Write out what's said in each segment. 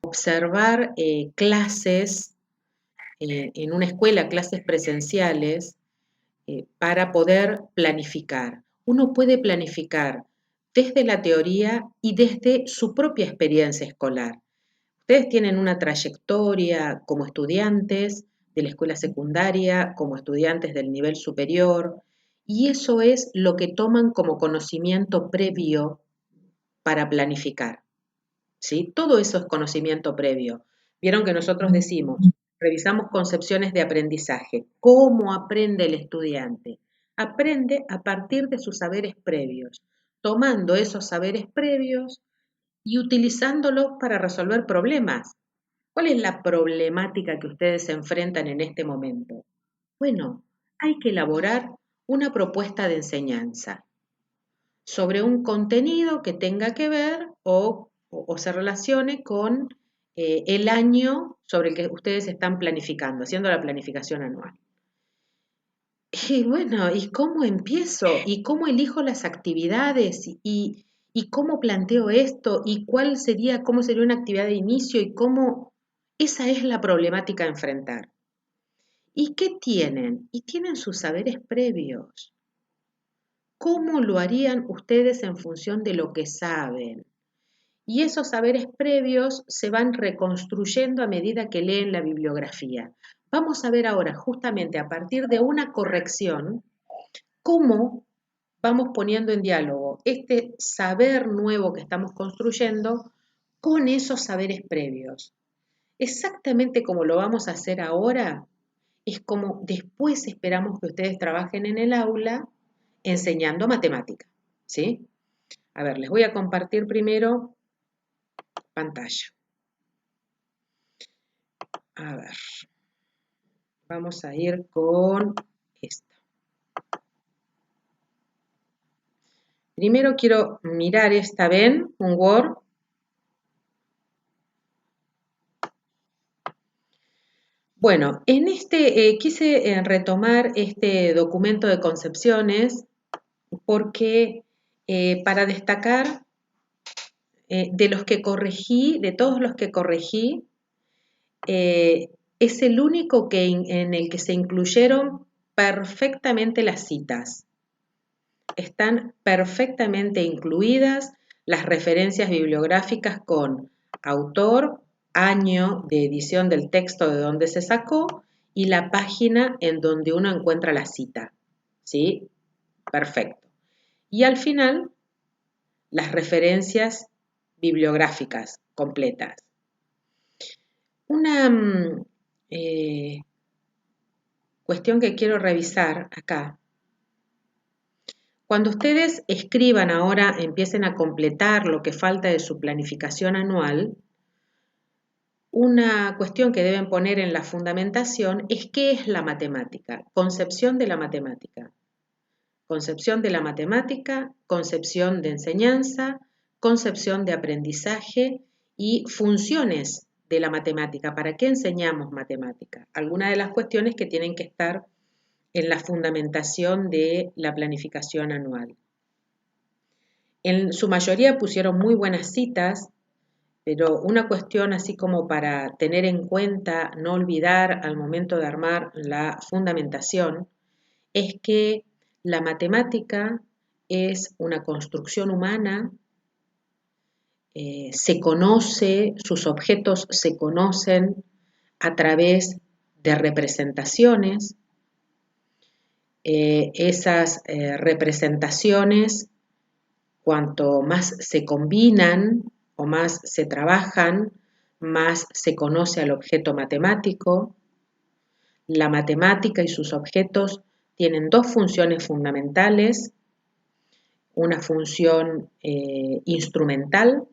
observar clases en una escuela, clases presenciales, para poder planificar. Uno puede planificar desde la teoría y desde su propia experiencia escolar. Ustedes tienen una trayectoria como estudiantes de la escuela secundaria, como estudiantes del nivel superior, y eso es lo que toman como conocimiento previo para planificar, ¿sí? Todo eso es conocimiento previo. Vieron que nosotros decimos, revisamos concepciones de aprendizaje. ¿Cómo aprende el estudiante? Aprende a partir de sus saberes previos, tomando esos saberes previos y utilizándolos para resolver problemas. ¿Cuál es la problemática que ustedes se enfrentan en este momento? Bueno, hay que elaborar una propuesta de enseñanza sobre un contenido que tenga que ver o se relacione con el año sobre el que ustedes están planificando, haciendo la planificación anual. Y bueno, ¿y cómo empiezo? ¿Y cómo elijo las actividades? ¿Y cómo planteo esto? ¿Y cómo sería una actividad de inicio? ¿Y cómo? Esa es la problemática a enfrentar. ¿Y qué tienen? Y tienen sus saberes previos. ¿Cómo lo harían ustedes en función de lo que saben? Y esos saberes previos se van reconstruyendo a medida que leen la bibliografía. Vamos a ver ahora, justamente a partir de una corrección, cómo vamos poniendo en diálogo este saber nuevo que estamos construyendo con esos saberes previos. Exactamente como lo vamos a hacer ahora, es como después esperamos que ustedes trabajen en el aula enseñando matemática, ¿sí? A ver, les voy a compartir primero pantalla. A ver, vamos a ir con esta. Primero quiero mirar esta, ¿ven? Un Word. Bueno, en este quise retomar este documento de concepciones porque para destacar de los que corregí, de todos los que corregí, es el único en el que se incluyeron perfectamente las citas. Están perfectamente incluidas las referencias bibliográficas con autor, año de edición del texto de donde se sacó y la página en donde uno encuentra la cita. ¿Sí? Perfecto. Y al final, las referencias bibliográficas completas. Una cuestión que quiero revisar acá. Cuando ustedes escriban ahora, empiecen a completar lo que falta de su planificación anual, una cuestión que deben poner en la fundamentación es qué es la matemática, concepción de la matemática. Concepción de la matemática, concepción de enseñanza, concepción de aprendizaje y funciones de la matemática. ¿Para qué enseñamos matemática? Algunas de las cuestiones que tienen que estar en la fundamentación de la planificación anual. En su mayoría pusieron muy buenas citas, pero una cuestión así como para tener en cuenta, no olvidar al momento de armar la fundamentación, es que la matemática es una construcción humana, se conoce, sus objetos se conocen a través de representaciones. Esas representaciones, cuanto más se combinan o más se trabajan, más se conoce al objeto matemático. La matemática y sus objetos tienen dos funciones fundamentales, una función instrumental,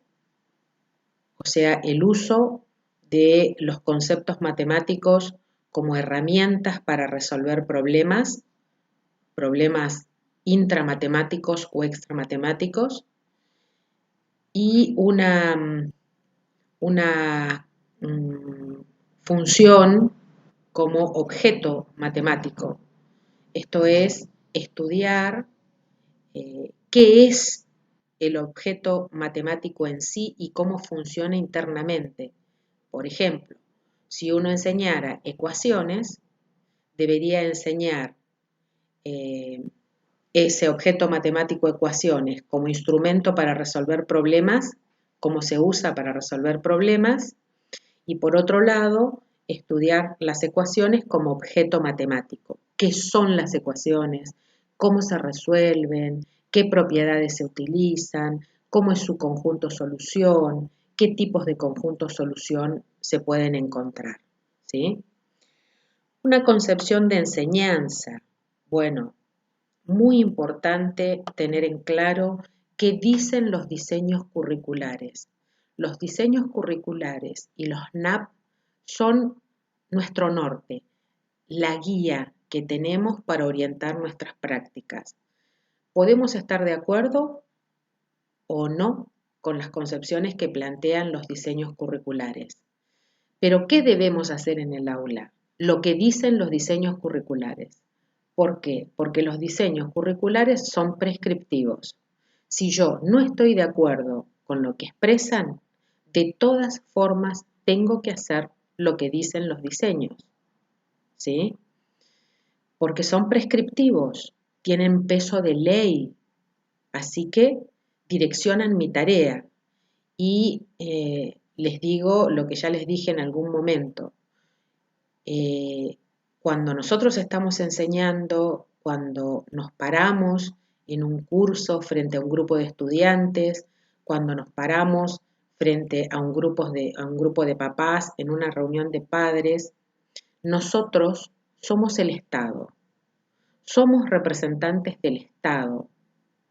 o sea, el uso de los conceptos matemáticos como herramientas para resolver problemas intramatemáticos o extramatemáticos, y una función como objeto matemático. Esto es estudiar qué es el objeto matemático en sí y cómo funciona internamente. Por ejemplo, si uno enseñara ecuaciones, debería enseñar ese objeto matemático ecuaciones como instrumento para resolver problemas, cómo se usa para resolver problemas, y por otro lado, estudiar las ecuaciones como objeto matemático. ¿Qué son las ecuaciones? ¿Cómo se resuelven? ¿Qué propiedades se utilizan? ¿Cómo es su conjunto solución? ¿Qué tipos de conjunto solución se pueden encontrar? ¿Sí? Una concepción de enseñanza. Bueno, muy importante tener en claro qué dicen los diseños curriculares. Los diseños curriculares y los NAP son nuestro norte, la guía que tenemos para orientar nuestras prácticas. Podemos estar de acuerdo o no con las concepciones que plantean los diseños curriculares. Pero ¿qué debemos hacer en el aula? Lo que dicen los diseños curriculares. ¿Por qué? Porque los diseños curriculares son prescriptivos. Si yo no estoy de acuerdo con lo que expresan, de todas formas tengo que hacer lo que dicen los diseños. ¿Sí? Porque son prescriptivos, tienen peso de ley, así que direccionan mi tarea. Y les digo lo que ya les dije en algún momento. Cuando nosotros estamos enseñando, cuando nos paramos en un curso frente a un grupo de estudiantes, cuando nos paramos frente a un grupo de papás en una reunión de padres, nosotros somos el Estado, somos representantes del Estado.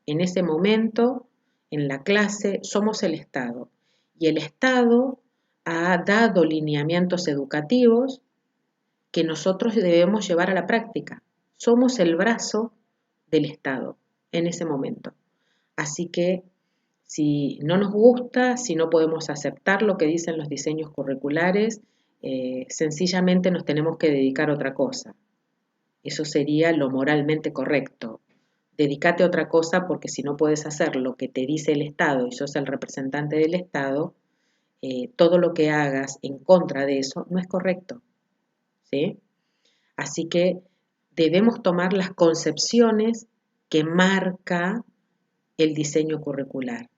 En ese momento, en la clase, somos el Estado. Y el Estado ha dado lineamientos educativos que nosotros debemos llevar a la práctica. Somos el brazo del Estado en ese momento. Así que si no nos gusta, si no podemos aceptar lo que dicen los diseños curriculares, sencillamente nos tenemos que dedicar a otra cosa. Eso sería lo moralmente correcto. Dedícate a otra cosa porque si no puedes hacer lo que te dice el Estado y sos el representante del Estado, todo lo que hagas en contra de eso no es correcto. ¿Sí? Así que debemos tomar las concepciones que marca el diseño curricular.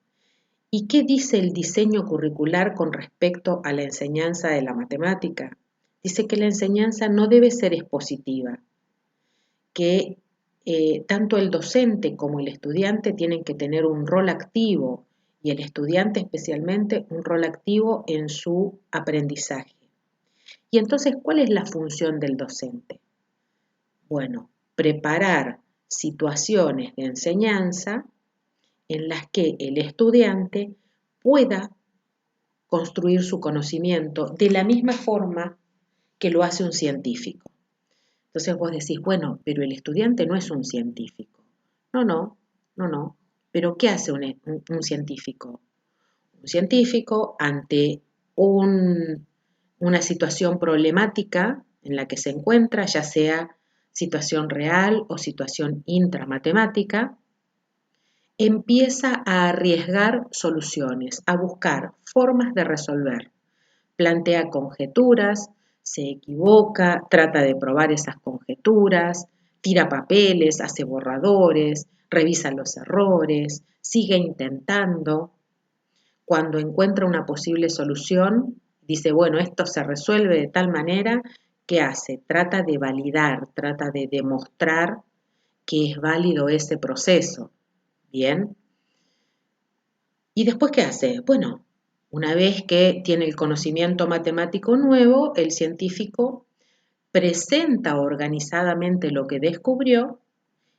¿Y qué dice el diseño curricular con respecto a la enseñanza de la matemática? Dice que la enseñanza no debe ser expositiva, que tanto el docente como el estudiante tienen que tener un rol activo y el estudiante especialmente un rol activo en su aprendizaje. Y entonces, ¿cuál es la función del docente? Bueno, preparar situaciones de enseñanza en las que el estudiante pueda construir su conocimiento de la misma forma que lo hace un científico. Entonces vos decís, bueno, pero el estudiante no es un científico. No. Pero ¿qué hace un científico? Un científico ante una situación problemática en la que se encuentra, ya sea situación real o situación intramatemática, empieza a arriesgar soluciones, a buscar formas de resolver. Plantea conjeturas, se equivoca, trata de probar esas conjeturas, tira papeles, hace borradores, revisa los errores, sigue intentando. Cuando encuentra una posible solución, dice, bueno, esto se resuelve de tal manera, ¿qué hace? Trata de validar, trata de demostrar que es válido ese proceso. Bien. ¿Y después qué hace? Bueno, una vez que tiene el conocimiento matemático nuevo, el científico presenta organizadamente lo que descubrió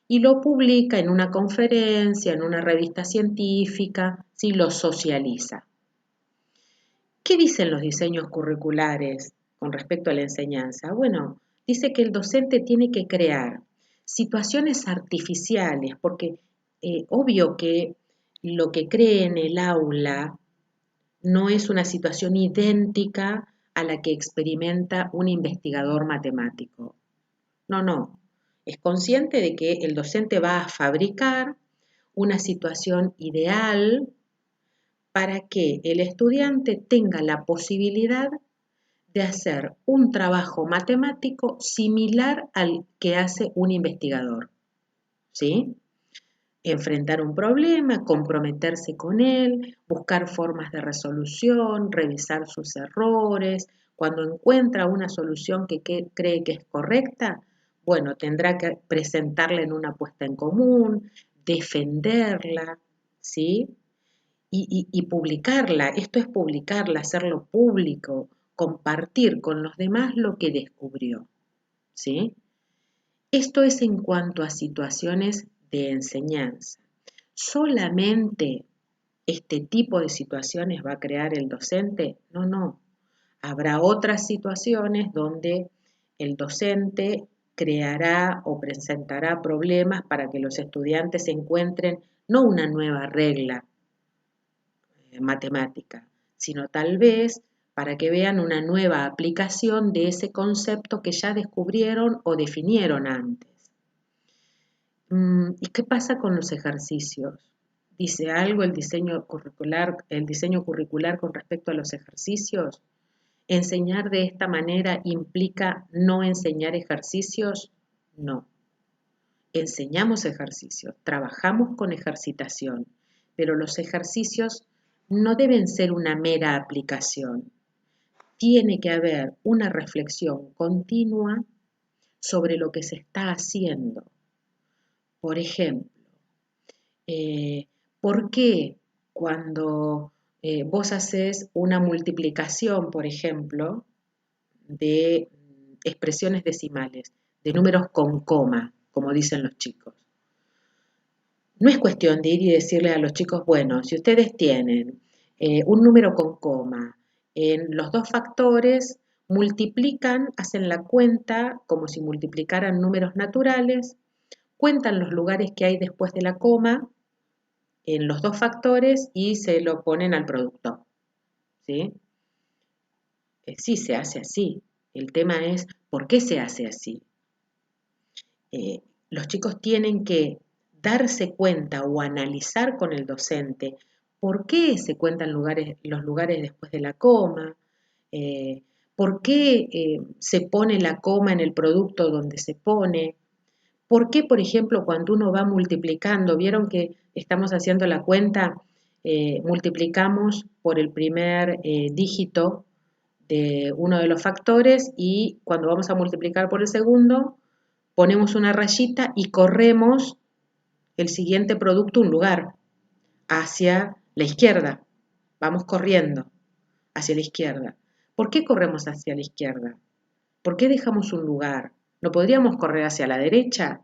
y lo publica en una conferencia, en una revista científica, si lo socializa. ¿Qué dicen los diseños curriculares con respecto a la enseñanza? Bueno, dice que el docente tiene que crear situaciones artificiales, porque obvio que lo que cree en el aula no es una situación idéntica a la que experimenta un investigador matemático. No. Es consciente de que el docente va a fabricar una situación ideal para que el estudiante tenga la posibilidad de hacer un trabajo matemático similar al que hace un investigador, ¿sí? Enfrentar un problema, comprometerse con él, buscar formas de resolución, revisar sus errores. Cuando encuentra una solución que cree que es correcta, bueno, tendrá que presentarla en una puesta en común, defenderla, ¿sí? Y publicarla. Esto es publicarla, hacerlo público, compartir con los demás lo que descubrió, ¿sí? Esto es en cuanto a situaciones de enseñanza. ¿Solamente este tipo de situaciones va a crear el docente? No, no. Habrá otras situaciones donde el docente creará o presentará problemas para que los estudiantes encuentren no una nueva regla matemática, sino tal vez para que vean una nueva aplicación de ese concepto que ya descubrieron o definieron antes. ¿Y qué pasa con los ejercicios? ¿Dice algo el diseño curricular con respecto a los ejercicios? ¿Enseñar de esta manera implica no enseñar ejercicios? No. Enseñamos ejercicios, trabajamos con ejercitación, pero los ejercicios no deben ser una mera aplicación. Tiene que haber una reflexión continua sobre lo que se está haciendo. Por ejemplo, ¿por qué cuando vos haces una multiplicación, por ejemplo, de expresiones decimales, de números con coma, como dicen los chicos? No es cuestión de ir y decirle a los chicos, bueno, si ustedes tienen un número con coma, en los dos factores multiplican, hacen la cuenta como si multiplicaran números naturales, cuentan los lugares que hay después de la coma en los dos factores y se lo ponen al producto, ¿sí? Sí, se hace así. El tema es, ¿por qué se hace así? Los chicos tienen que darse cuenta o analizar con el docente por qué se cuentan los lugares después de la coma, por qué se pone la coma en el producto donde se pone, por qué, por ejemplo, cuando uno va multiplicando, vieron que estamos haciendo la cuenta, multiplicamos por el primer dígito de uno de los factores y cuando vamos a multiplicar por el segundo, ponemos una rayita y corremos el siguiente producto un lugar hacia la izquierda. Vamos corriendo hacia la izquierda. ¿Por qué corremos hacia la izquierda? ¿Por qué dejamos un lugar? ¿No podríamos correr hacia la derecha?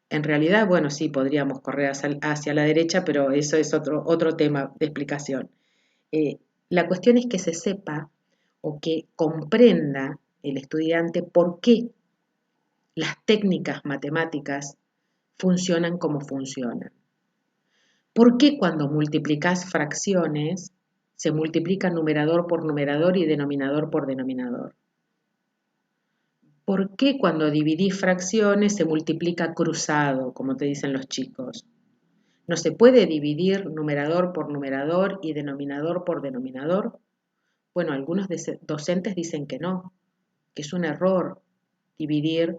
En realidad, bueno, sí, podríamos correr hacia la derecha, pero eso es otro tema de explicación. La cuestión es que se sepa o que comprenda el estudiante por qué las técnicas matemáticas funcionan como funcionan. ¿Por qué cuando multiplicas fracciones se multiplica numerador por numerador y denominador por denominador? ¿Por qué cuando dividís fracciones se multiplica cruzado, como te dicen los chicos? ¿No se puede dividir numerador por numerador y denominador por denominador? Bueno, algunos docentes dicen que no, que es un error dividir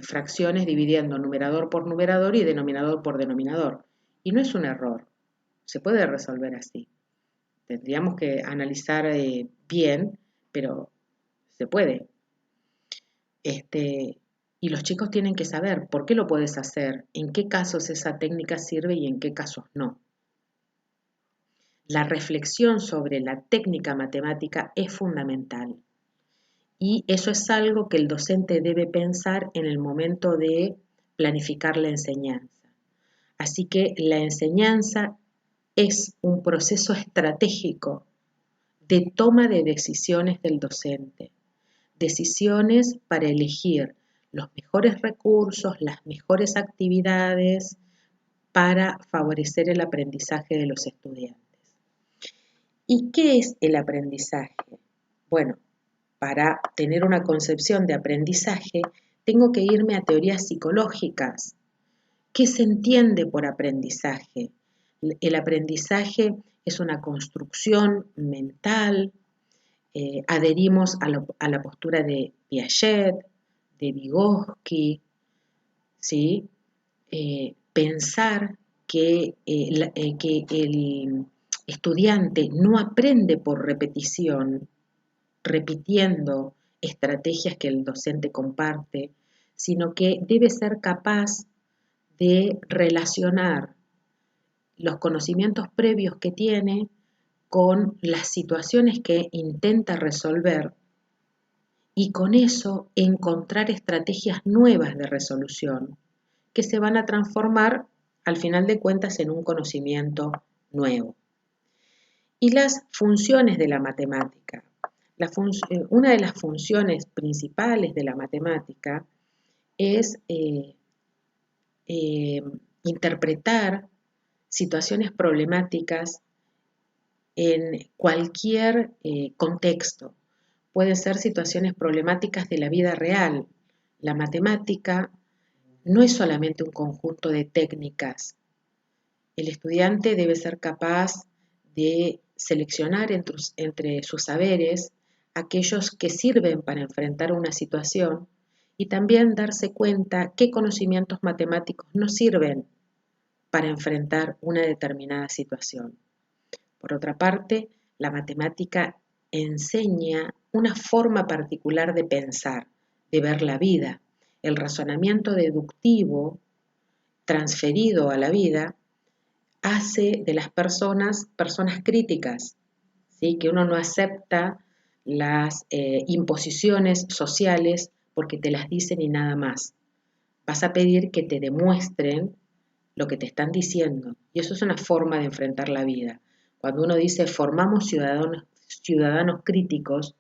fracciones dividiendo numerador por numerador y denominador por denominador. Y no es un error, se puede resolver así. Tendríamos que analizar bien, pero se puede. Y los chicos tienen que saber por qué lo puedes hacer, en qué casos esa técnica sirve y en qué casos no. La reflexión sobre la técnica matemática es fundamental y eso es algo que el docente debe pensar en el momento de planificar la enseñanza. Así que la enseñanza es un proceso estratégico de toma de decisiones del docente, decisiones para elegir los mejores recursos, las mejores actividades para favorecer el aprendizaje de los estudiantes. ¿Y qué es el aprendizaje? Bueno, para tener una concepción de aprendizaje, tengo que irme a teorías psicológicas. ¿Qué se entiende por aprendizaje? El aprendizaje es una construcción mental, adherimos a la postura de Piaget, de Vygotsky, ¿sí? Pensar que el estudiante no aprende por repetición, repitiendo estrategias que el docente comparte, sino que debe ser capaz de relacionar los conocimientos previos que tiene con las situaciones que intenta resolver y con eso encontrar estrategias nuevas de resolución que se van a transformar al final de cuentas en un conocimiento nuevo. Y las funciones de la matemática. Una de las funciones principales de la matemática es interpretar situaciones problemáticas en cualquier contexto. Pueden ser situaciones problemáticas de la vida real. La matemática no es solamente un conjunto de técnicas. El estudiante debe ser capaz de seleccionar entre sus saberes aquellos que sirven para enfrentar una situación y también darse cuenta qué conocimientos matemáticos no sirven para enfrentar una determinada situación. Por otra parte, la matemática enseña una forma particular de pensar, de ver la vida. El razonamiento deductivo transferido a la vida hace de las personas críticas, ¿sí? Que uno no acepta las imposiciones sociales porque te las dicen y nada más. Vas a pedir que te demuestren lo que te están diciendo. Y eso es una forma de enfrentar la vida. Cuando uno dice formamos ciudadanos críticos,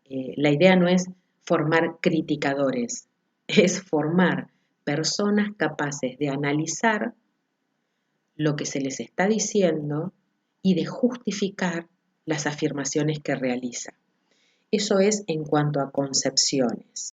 la idea no es formar criticadores, es formar personas capaces de analizar lo que se les está diciendo y de justificar las afirmaciones que realiza. Eso es en cuanto a concepciones.